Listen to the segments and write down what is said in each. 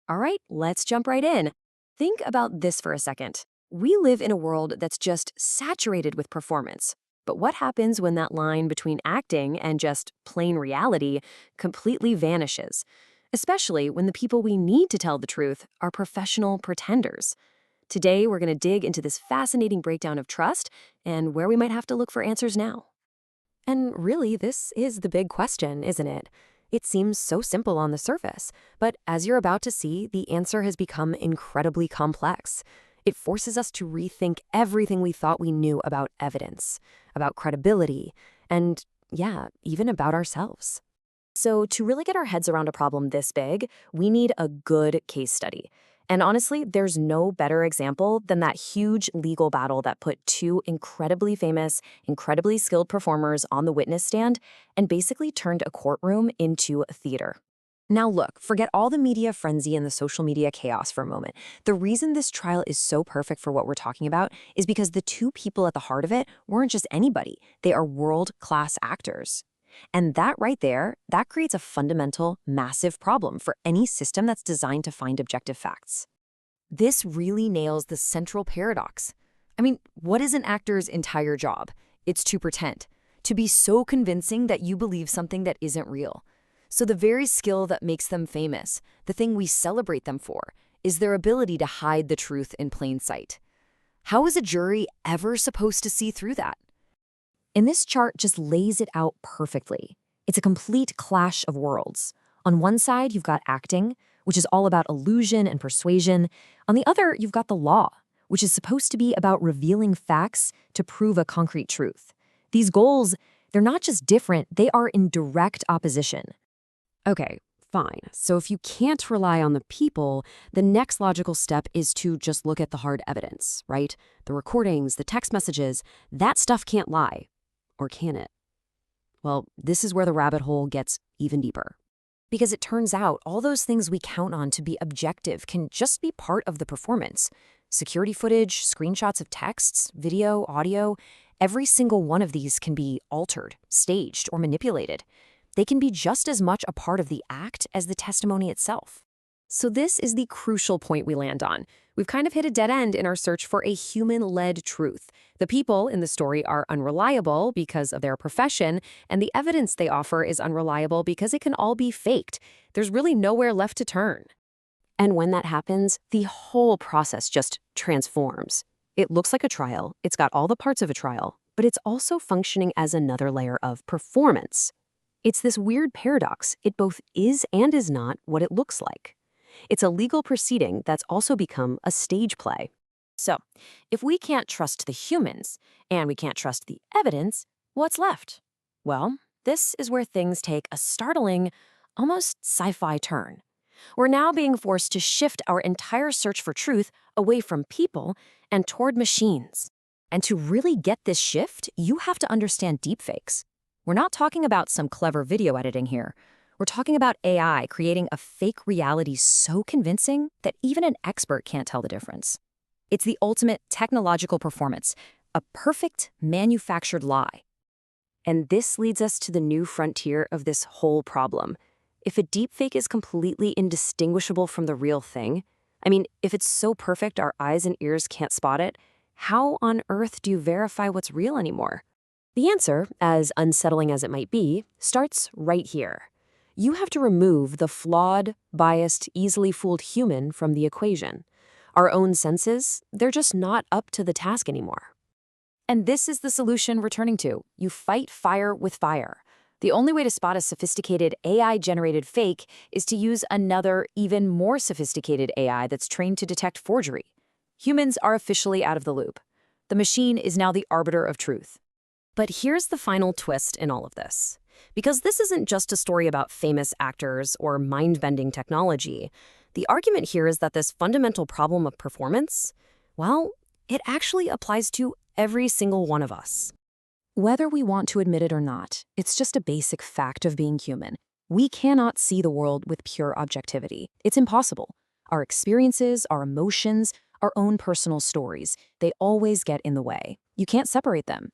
All right, let's jump right in. Think about this for a second. We live in a world that's just saturated with performance. But what happens when that line between acting and just plain reality completely vanishes? Especially when the people we need to tell the truth are professional pretenders. Today, we're going to dig into this fascinating breakdown of trust and where we might have to look for answers now. And really, this is the big question, isn't it? It seems so simple on the surface, but as you're about to see, the answer has become incredibly complex. It forces us to rethink everything we thought we knew about evidence, about credibility, and yeah, even about ourselves. So, to really get our heads around a problem this big, we need a good case study. And honestly, there's no better example than that huge legal battle that put two incredibly famous, incredibly skilled performers on the witness stand and basically turned a courtroom into a theater. Now, look, forget all the media frenzy and the social media chaos for a moment. The reason this trial is so perfect for what we're talking about is because the two people at the heart of it weren't just anybody, they are world class actors. And that right there, that creates a fundamental, massive problem for any system that's designed to find objective facts. This really nails the central paradox. I mean, what is an actor's entire job? It's to pretend, to be so convincing that you believe something that isn't real. So the very skill that makes them famous, the thing we celebrate them for, is their ability to hide the truth in plain sight. How is a jury ever supposed to see through that? And this chart just lays it out perfectly. It's a complete clash of worlds. On one side, you've got acting, which is all about illusion and persuasion. On the other, you've got the law, which is supposed to be about revealing facts to prove a concrete truth. These goals, they're not just different, they are in direct opposition. Okay, fine. So if you can't rely on the people, the next logical step is to just look at the hard evidence, right? The recordings, the text messages, that stuff can't lie. Or can it? Well, this is where the rabbit hole gets even deeper. Because it turns out all those things we count on to be objective can just be part of the performance. Security footage, screenshots of texts, video, audio, every single one of these can be altered, staged, or manipulated. They can be just as much a part of the act as the testimony itself. So this is the crucial point we land on. We've kind of hit a dead end in our search for a human-led truth. The people in the story are unreliable because of their profession, and the evidence they offer is unreliable because it can all be faked. There's really nowhere left to turn. And when that happens, the whole process just transforms. It looks like a trial, it's got all the parts of a trial, but it's also functioning as another layer of performance. It's this weird paradox. It both is and is not what it looks like. It's a legal proceeding that's also become a stage play. So, if we can't trust the humans and we can't trust the evidence, what's left? Well, this is where things take a startling, almost sci-fi turn. We're now being forced to shift our entire search for truth away from people and toward machines. And to really get this shift, you have to understand deepfakes. We're not talking about some clever video editing here. We're talking about AI creating a fake reality so convincing that even an expert can't tell the difference. It's the ultimate technological performance, a perfect manufactured lie. And this leads us to the new frontier of this whole problem. If a deepfake is completely indistinguishable from the real thing, I mean, if it's so perfect our eyes and ears can't spot it, how on earth do you verify what's real anymore? The answer, as unsettling as it might be, starts right here. You have to remove the flawed, biased, easily fooled human from the equation. Our own senses, they're just not up to the task anymore. And this is the solution we're turning to. You fight fire with fire. The only way to spot a sophisticated AI-generated fake is to use another, even more sophisticated AI that's trained to detect forgery. Humans are officially out of the loop. The machine is now the arbiter of truth. But here's the final twist in all of this. Because this isn't just a story about famous actors or mind-bending technology. The argument here is that this fundamental problem of performance, well, it actually applies to every single one of us. Whether we want to admit it or not, it's just a basic fact of being human. We cannot see the world with pure objectivity. It's impossible. Our experiences, our emotions, our own personal stories, they always get in the way. You can't separate them.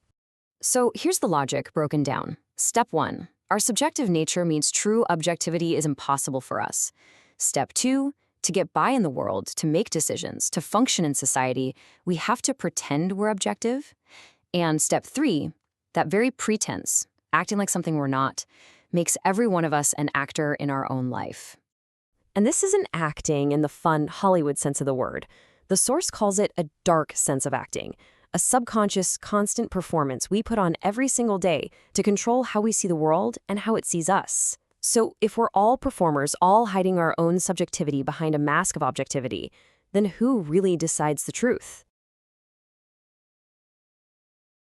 So here's the logic broken down. Step 1. Our subjective nature means true objectivity is impossible for us. Step 2. To get by in the world, to make decisions, to function in society, we have to pretend we're objective. And step 3, that very pretense, acting like something we're not, makes every one of us an actor in our own life. And this isn't acting in the fun Hollywood sense of the word. The source calls it a dark sense of acting, a subconscious, constant performance we put on every single day to control how we see the world and how it sees us. So if we're all performers, all hiding our own subjectivity behind a mask of objectivity, then who really decides the truth?